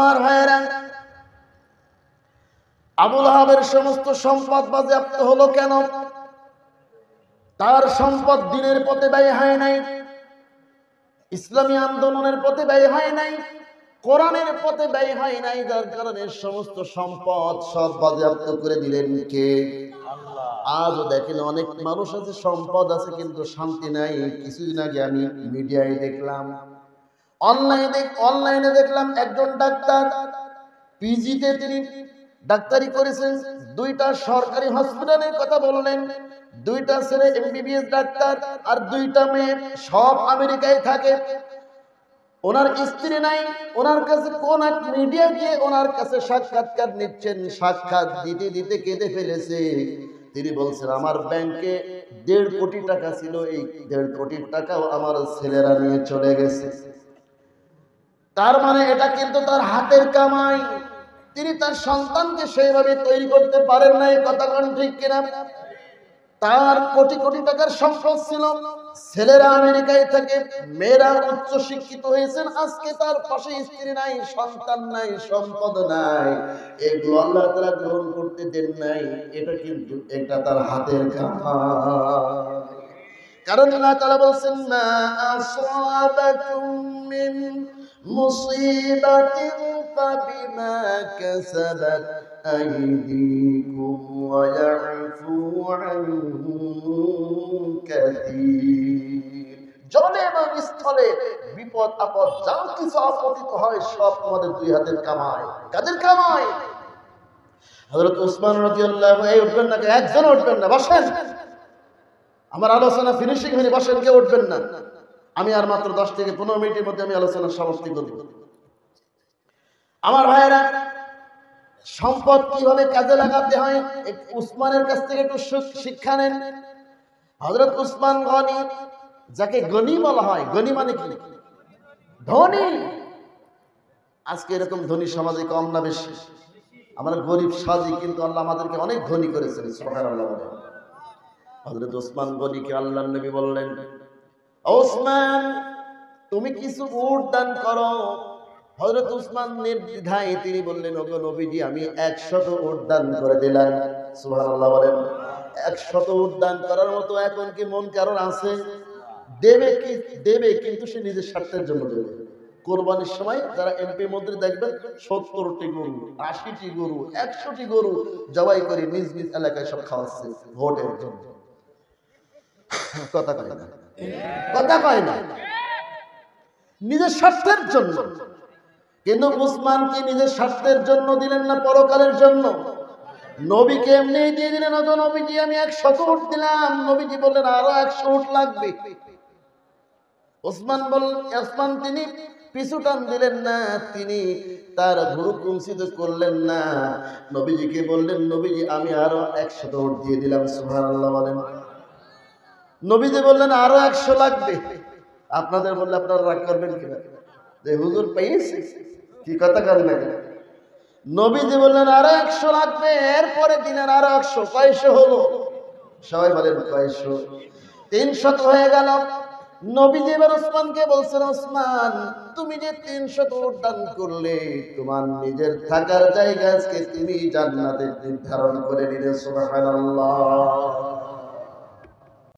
আমার ভাইয়েরা, আবু লাহাবের সমস্ত সম্পদ বাজেয়াপ্ত হলো কেন? তার সম্পদ দিনের পথে ব্যয় হয় নাই, ইসলামী আন্দোলনের পথে ব্যয় হয় নাই, কোরআনের পথে ব্যয় হয় নাই, যার কারণে সমস্ত সম্পদ সব বাজেয়াপ্ত করে দিলেন কে? আল্লাহ। আজও দেখেন অনেক মানুষ আছে, সম্পদ আছে কিন্তু শান্তি নাই। কিছুদিন আগে আমি মিডিয়ায় দেখলাম, অনলাইনে দেখলাম একজন ডাক্তার পিজিতে তিনি ডাক্তারি করেছেন, 2টা সরকারি হসপিটালের কথা বললেন, 2টা ছেলে এমবিবিএস ডাক্তার আর 2টা মেয়ে, সব আমেরিকায় থাকে। ওনার স্ত্রী নাই, ওনার কাছে কোন এক মিডিয়া গিয়ে ওনার কাছে সাক্ষাৎকার নিচ্ছেন, সাক্ষাৎ দিতে দিতে কেঁদে ফেলেছে। তিনি বলছেন আমার ব্যাংকে 1.5 কোটি টাকা ছিল, এই 1.5 কোটি টাকাও আমার ছেলেরা নিয়ে চলে গেছে। তার মানে এটা কিন্তু তার হাতের কামাই, তিনি তার সন্তানকে সেইভাবে তৈরি করতে পারেন নাই। কথা কোন ঠিক কিনা? তার কোটি কোটি টাকার সম্পদ ছিল, ছেলেরা আমেরিকায় থাকে, মেয়েরা উচ্চ শিক্ষিত হয়েছেন, আজকে তার পাশে স্ত্রী নাই, সন্তান নাই, সম্পদ নাই। এগুলো আল্লাহ তাআলা গ্রহণ করতে দেন নাই। এটা কিন্তু এটা তার হাতের কামাই। কারণ আল্লাহ তাআলা বলেন মা আসাবাকুম মিন মুসিবাতিন ফাবিমা কাসাবাত আইদিকুম ওয়া ইয়াফু আন কাসীর। জলে এবং স্থলে বিপদ আপদ যা কিছু আপতিত হয় সব তোমাদের 2 হাতের কামাই। কাদের কামাই? হযরত ওসমান রাদিয়াল্লাহু আনহু উঠবেন না, একজন উঠবেন না, বসেন। আমার আলোচনা ফিনিশিং হয়নি, বসেন, কেউ উঠবেন না। আমি আর মাত্র 10 থেকে 15 মিনিটের মধ্যে আমি আলোচনার সমাপ্তি করব। আমার ভাইয়েরা, সম্পদ কিভাবে কাজে লাগাতে হয় উসমানের কাছ থেকে একটু শিক্ষা নেন। হযরত উসমান গনি, যাকে গনি বলা হয়, গনি মানে কি? ধনী। আজকে এরকম ধনী সমাজে কম না বেশি? আমরা গরিব সাজি, কিন্তু আল্লাহ আমাদেরকে অনেক ধনী করেছেন, সুবহানাল্লাহ। হযরত ওসমান গনিকে আল্লাহর নবী বললেন, ওসমান তুমি কিছু উট দান করো। হযরত ওসমান নির্দ্বিধায় তিনি বললেন, ওগো নবীজি আমি 100 উট দান করে দিলাম। সুবহানাল্লাহ বলেন। 100 উট দান করার মতো এখন কি মন কারোর আছে? দেবে, কিন্তু সে নিজের স্বার্থের জন্য দেবে। কোরবানির সময় যারা এমপি মন্ত্রী দেখবেন 70টি গরু, 80টি গরু, 100টি গরু জবাই করে নিজ নিজ এলাকায় সব খাওয়াচ্ছে ভোটের জন্য। কথা কয় না, নিজের স্বার্থের জন্য। কিন্তু উসমান কি নিজের স্বার্থের জন্য দিলেন না পরকালের জন্য? নবীকে এমনি দিয়ে দিলেন, ওগো নবীজি আমি 100 উট দিলাম। নবীজি বললেন আরো 100 উট লাগবে। ওসমান তিনি পিছু টান দিলেন না, তিনি তার ভুরু কুঞ্চিত করলেন না, নবীজিকে বললেন নবীজি আমি আরো 100 উট দিয়ে দিলাম। সুবহানাল্লাহ বলেন। নবীজি বললেন আরো 100 লাগবে। আপনাদের বললে আপনারা রাগ করবেন কিনা যে হুজুর পেয়েছে? কি কথা করেন না? নবীজি বললেন আরো 100 লাগবে, এরপরে দিলেন আরো 100। কয়শো হলো? সবাই বলেন কয়শো? 300 হয়ে গেল। নবীজি এবার ওসমানকে বলছেন, ওসমান তুমি যে 300 উট দান করলে, তোমার নিজের থাকার জায়গা আজকে তুমি জান্নাতে নির্ধারণ করে নিলে। সুবহানাল্লাহ।